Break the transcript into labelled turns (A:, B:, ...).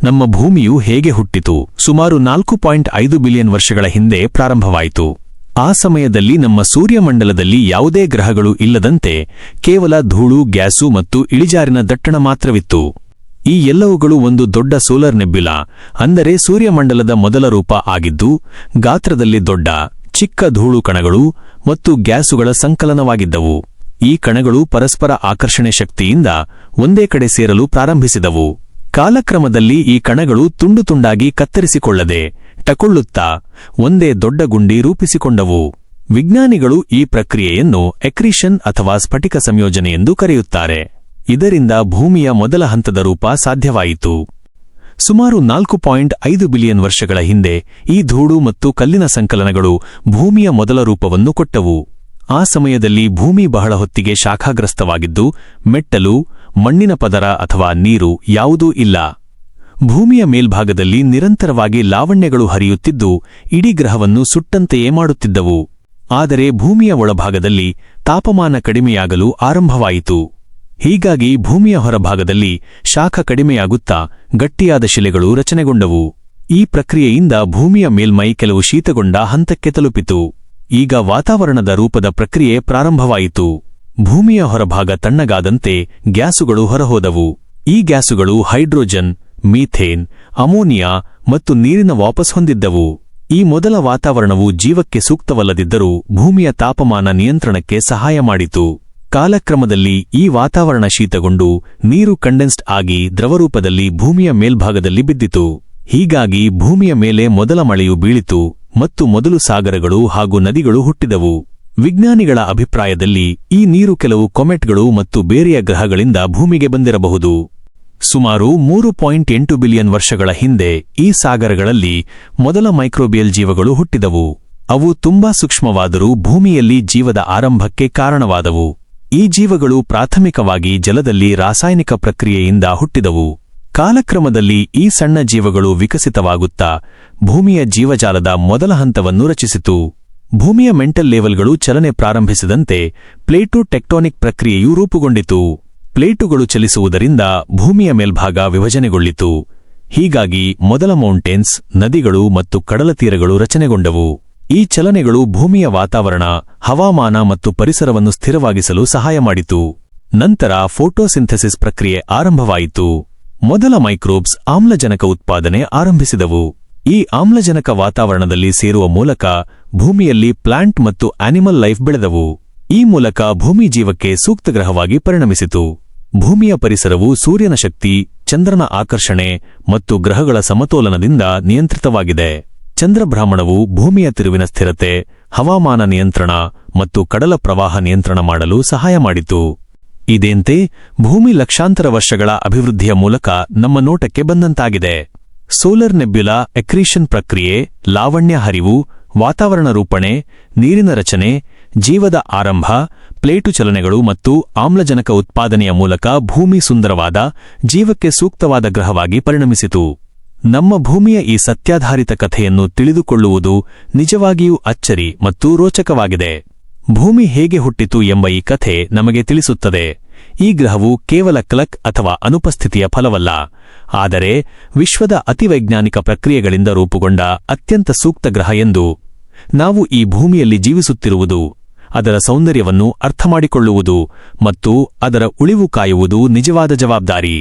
A: ನಮ್ಮ ಭೂಮಿಯು ಹೇಗೆ ಹುಟ್ಟಿತು? ಸುಮಾರು 4.5 ಬಿಲಿಯನ್ ವರ್ಷಗಳ ಹಿಂದೆ ಪ್ರಾರಂಭವಾಯಿತು. ಆ ಸಮಯದಲ್ಲಿ ನಮ್ಮ ಸೂರ್ಯಮಂಡಲದಲ್ಲಿ ಯಾವುದೇ ಗ್ರಹಗಳು ಇಲ್ಲದಂತೆ ಕೇವಲ ಧೂಳು, ಗ್ಯಾಸು ಮತ್ತು ಇಳಿಜಾರಿನ ದಟ್ಟಣ ಮಾತ್ರವಿತ್ತು. ಈ ಎಲ್ಲವುಗಳು ಒಂದು ದೊಡ್ಡ ಸೋಲಾರ್ ನೆಬ್ಯುಲಾ, ಅಂದರೆ ಸೂರ್ಯಮಂಡಲದ ಮೊದಲ ರೂಪ ಆಗಿದ್ದು, ಗಾತ್ರದಲ್ಲಿ ದೊಡ್ಡ, ಚಿಕ್ಕ ಧೂಳು ಕಣಗಳು ಮತ್ತು ಗ್ಯಾಸುಗಳ ಸಂಕಲನವಾಗಿದ್ದವು. ಈ ಕಣಗಳು ಪರಸ್ಪರ ಆಕರ್ಷಣೆ ಶಕ್ತಿಯಿಂದ ಒಂದೇ ಕಡೆ ಸೇರಲು ಪ್ರಾರಂಭಿಸಿದವು. ಕಾಲಕ್ರಮದಲ್ಲಿ ಈ ಕಣಗಳು ತುಂಡು ತುಂಡಾಗಿ ಕತ್ತರಿಸಿಕೊಳ್ಳದೆ ಟಕೊಳ್ಳುತ್ತಾ ಒಂದೇ ದೊಡ್ಡ ಗುಂಡಿ ರೂಪಿಸಿಕೊಂಡವು. ವಿಜ್ಞಾನಿಗಳು ಈ ಪ್ರಕ್ರಿಯೆಯನ್ನು ಎಕ್ರೀಷನ್ ಅಥವಾ ಸ್ಫಟಿಕ ಸಂಯೋಜನೆ ಎಂದು ಕರೆಯುತ್ತಾರೆ. ಇದರಿಂದ ಭೂಮಿಯ ಮೊದಲ ಹಂತದ ರೂಪ ಸಾಧ್ಯವಾಯಿತು. ಸುಮಾರು 4.5 ಬಿಲಿಯನ್ ವರ್ಷಗಳ ಹಿಂದೆ ಈ ಧೂಳು ಮತ್ತು ಕಲ್ಲಿನ ಸಂಕಲನಗಳು ಭೂಮಿಯ ಮೊದಲ ರೂಪವನ್ನು ಕೊಟ್ಟವು. ಆ ಸಮಯದಲ್ಲಿ ಭೂಮಿ ಬಹಳ ಹೊತ್ತಿಗೆ ಶಾಖಾಗ್ರಸ್ತವಾಗಿದ್ದು, ಮೆಟ್ಟಲು, ಮಣ್ಣಿನ ಪದರ ಅಥವಾ ನೀರು ಯಾವುದೂ ಇಲ್ಲ. ಭೂಮಿಯ ಮೇಲ್ಭಾಗದಲ್ಲಿ ನಿರಂತರವಾಗಿ ಲಾವಣ್ಯಗಳು ಹರಿಯುತ್ತಿದ್ದು ಇಡೀ ಗ್ರಹವನ್ನು ಸುಟ್ಟಂತೆಯೇ ಮಾಡುತ್ತಿದ್ದವು. ಆದರೆ ಭೂಮಿಯ ಒಳಭಾಗದಲ್ಲಿ ತಾಪಮಾನ ಕಡಿಮೆಯಾಗಲು ಆರಂಭವಾಯಿತು. ಹೀಗಾಗಿ ಭೂಮಿಯ ಹೊರಭಾಗದಲ್ಲಿ ಶಾಖ ಕಡಿಮೆಯಾಗುತ್ತಾ ಗಟ್ಟಿಯಾದ ಶಿಲೆಗಳು ರಚನೆಗೊಂಡವು. ಈ ಪ್ರಕ್ರಿಯೆಯಿಂದ ಭೂಮಿಯ ಮೇಲ್ಮೈ ಕೆಲವು ಶೀತಗೊಂಡ ಹಂತಕ್ಕೆ ತಲುಪಿತು. ಈಗ ವಾತಾವರಣದ ರೂಪದ ಪ್ರಕ್ರಿಯೆ ಪ್ರಾರಂಭವಾಯಿತು. ಭೂಮಿಯ ಹೊರಭಾಗ ತಣ್ಣಗಾದಂತೆ ಗ್ಯಾಸುಗಳು ಹೊರಹೋದವು. ಈ ಗ್ಯಾಸುಗಳು ಹೈಡ್ರೋಜನ್, ಮೀಥೇನ್, ಅಮೋನಿಯಾ ಮತ್ತು ನೀರಿನ ವಾಪಸ್ ಹೊಂದಿದ್ದವು. ಈ ಮೊದಲ ವಾತಾವರಣವು ಜೀವಕ್ಕೆ ಸೂಕ್ತವಲ್ಲದಿದ್ದರೂ ಭೂಮಿಯ ತಾಪಮಾನ ನಿಯಂತ್ರಣಕ್ಕೆ ಸಹಾಯ ಮಾಡಿತು. ಕಾಲಕ್ರಮದಲ್ಲಿ ಈ ವಾತಾವರಣ ಶೀತಗೊಂಡು ನೀರು ಕಂಡೆನ್ಸ್ಡ್ ಆಗಿ ದ್ರವರೂಪದಲ್ಲಿ ಭೂಮಿಯ ಮೇಲ್ಭಾಗದಲ್ಲಿ ಬಿದ್ದಿತು. ಹೀಗಾಗಿ ಭೂಮಿಯ ಮೇಲೆ ಮೊದಲ ಮಳೆಯು ಬೀಳಿತು ಮತ್ತು ಮೊದಲು ಸಾಗರಗಳು ಹಾಗೂ ನದಿಗಳು ಹುಟ್ಟಿದವು. ವಿಜ್ಞಾನಿಗಳ ಅಭಿಪ್ರಾಯದಲ್ಲಿ ಈ ನೀರು ಕೆಲವು ಕೊಮೆಟ್ಗಳು ಮತ್ತು ಬೇರೆಯ ಗ್ರಹಗಳಿಂದ ಭೂಮಿಗೆ ಬಂದಿರಬಹುದು. ಸುಮಾರು 3.8 ಬಿಲಿಯನ್ ವರ್ಷಗಳ ಹಿಂದೆ ಈ ಸಾಗರಗಳಲ್ಲಿ ಮೊದಲ ಮೈಕ್ರೋಬಿಯಲ್ ಜೀವಗಳು ಹುಟ್ಟಿದವು. ಅವು ತುಂಬಾ ಸೂಕ್ಷ್ಮವಾದರೂ ಭೂಮಿಯಲ್ಲಿ ಜೀವದ ಆರಂಭಕ್ಕೆ ಕಾರಣವಾದವು. ಈ ಜೀವಗಳು ಪ್ರಾಥಮಿಕವಾಗಿ ಜಲದಲ್ಲಿ ರಾಸಾಯನಿಕ ಪ್ರಕ್ರಿಯೆಯಿಂದ ಹುಟ್ಟಿದವು. ಕಾಲಕ್ರಮದಲ್ಲಿ ಈ ಸಣ್ಣ ಜೀವಗಳು ವಿಕಸಿತವಾಗುತ್ತಾ ಭೂಮಿಯ ಜೀವಜಾಲದ ಮೊದಲ ಹಂತವನ್ನು ರಚಿಸಿತು. ಭೂಮಿಯ ಮೆಂಟಲ್ ಲೇವಲ್ಗಳು ಚಲನೆ ಪ್ರಾರಂಭಿಸಿದಂತೆ ಪ್ಲೇಟು ಟೆಕ್ಟೋನಿಕ್ ಪ್ರಕ್ರಿಯೆಯು ರೂಪುಗೊಂಡಿತು. ಪ್ಲೇಟುಗಳು ಚಲಿಸುವುದರಿಂದ ಭೂಮಿಯ ಮೇಲ್ಭಾಗ ವಿಭಜನೆಗೊಳ್ಳಿತು. ಹೀಗಾಗಿ ಮೊದಲ ಮೌಂಟೇನ್ಸ್, ನದಿಗಳು ಮತ್ತು ಕಡಲತೀರಗಳು ರಚನೆಗೊಂಡವು. ಈ ಚಲನೆಗಳು ಭೂಮಿಯ ವಾತಾವರಣ, ಹವಾಮಾನ ಮತ್ತು ಪರಿಸರವನ್ನು ಸ್ಥಿರವಾಗಿಸಲು ಸಹಾಯ ಮಾಡಿತು. ನಂತರ ಫೋಟೋಸಿಂಥೆಸಿಸ್ ಪ್ರಕ್ರಿಯೆ ಆರಂಭವಾಯಿತು. ಮೊದಲ ಮೈಕ್ರೋಬ್ಸ್ ಆಮ್ಲಜನಕ ಉತ್ಪಾದನೆ ಆರಂಭಿಸಿದವು. ಈ ಆಮ್ಲಜನಕ ವಾತಾವರಣದಲ್ಲಿ ಸೇರುವ ಮೂಲಕ ಭೂಮಿಯಲ್ಲಿ ಪ್ಲಾಂಟ್ ಮತ್ತು ಆನಿಮಲ್ ಲೈಫ್ ಬೆಳೆದವು. ಈ ಮೂಲಕ ಭೂಮಿ ಜೀವಕ್ಕೆ ಸೂಕ್ತ ಗ್ರಹವಾಗಿ ಪರಿಣಮಿಸಿತು. ಭೂಮಿಯ ಪರಿಸರವು ಸೂರ್ಯನ ಶಕ್ತಿ, ಚಂದ್ರನ ಆಕರ್ಷಣೆ ಮತ್ತು ಗ್ರಹಗಳ ಸಮತೋಲನದಿಂದ ನಿಯಂತ್ರಿತವಾಗಿದೆ. ಚಂದ್ರಭ್ರಮಣವು ಭೂಮಿಯ ತಿರುವಿನ ಸ್ಥಿರತೆ, ಹವಾಮಾನ ನಿಯಂತ್ರಣ ಮತ್ತು ಕಡಲ ಪ್ರವಾಹ ನಿಯಂತ್ರಣ ಮಾಡಲು ಸಹಾಯ ಮಾಡಿತು. ಇದೇಂತೆ ಭೂಮಿ ಲಕ್ಷಾಂತರ ವರ್ಷಗಳ ಅಭಿವೃದ್ಧಿಯ ಮೂಲಕ ನಮ್ಮ ನೋಟಕ್ಕೆ ಬಂದಂತಾಗಿದೆ. ಸೋಲಾರ್ ನೆಬ್ಯುಲಾ ಎಕ್ರೀಷನ್ ಪ್ರಕ್ರಿಯೆ, ಲಾವಣ್ಯ ಹರಿವು, ವಾತಾವರಣ ರೂಪಣೆ, ನೀರಿನ ರಚನೆ, ಜೀವದ ಆರಂಭ, ಪ್ಲೇಟು ಚಲನೆಗಳು ಮತ್ತು ಆಮ್ಲಜನಕ ಉತ್ಪಾದನೆಯ ಮೂಲಕ ಭೂಮಿ ಸುಂದರವಾದ, ಜೀವಕ್ಕೆ ಸೂಕ್ತವಾದ ಗ್ರಹವಾಗಿ ಪರಿಣಮಿಸಿತು. ನಮ್ಮ ಭೂಮಿಯ ಈ ಸತ್ಯಾಧಾರಿತ ಕಥೆಯನ್ನು ತಿಳಿದುಕೊಳ್ಳುವುದು ನಿಜವಾಗಿಯೂ ಅಚ್ಚರಿ ಮತ್ತು ರೋಚಕವಾಗಿದೆ. ಭೂಮಿ ಹೇಗೆ ಹುಟ್ಟಿತು ಎಂಬ ಈ ಕಥೆ ನಮಗೆ ತಿಳಿಸುತ್ತದೆ. ಈ ಗ್ರಹವು ಕೇವಲ ಕ್ಲಕ್ ಅಥವಾ ಅನುಪಸ್ಥಿತಿಯ ಫಲವಲ್ಲ, ಆದರೆ ವಿಶ್ವದ ಅತಿವೈಜ್ಞಾನಿಕ ಪ್ರಕ್ರಿಯೆಗಳಿಂದ ರೂಪುಗೊಂಡ ಅತ್ಯಂತ ಸೂಕ್ತ ಗ್ರಹ ಎಂದು. ನಾವು ಈ ಭೂಮಿಯಲ್ಲಿ ಜೀವಿಸುತ್ತಿರುವುದು, ಅದರ ಸೌಂದರ್ಯವನ್ನು ಅರ್ಥಮಾಡಿಕೊಳ್ಳುವುದು ಮತ್ತು ಅದರ ಉಳಿವು ಕಾಯುವುದು ನಿಜವಾದ ಜವಾಬ್ದಾರಿ.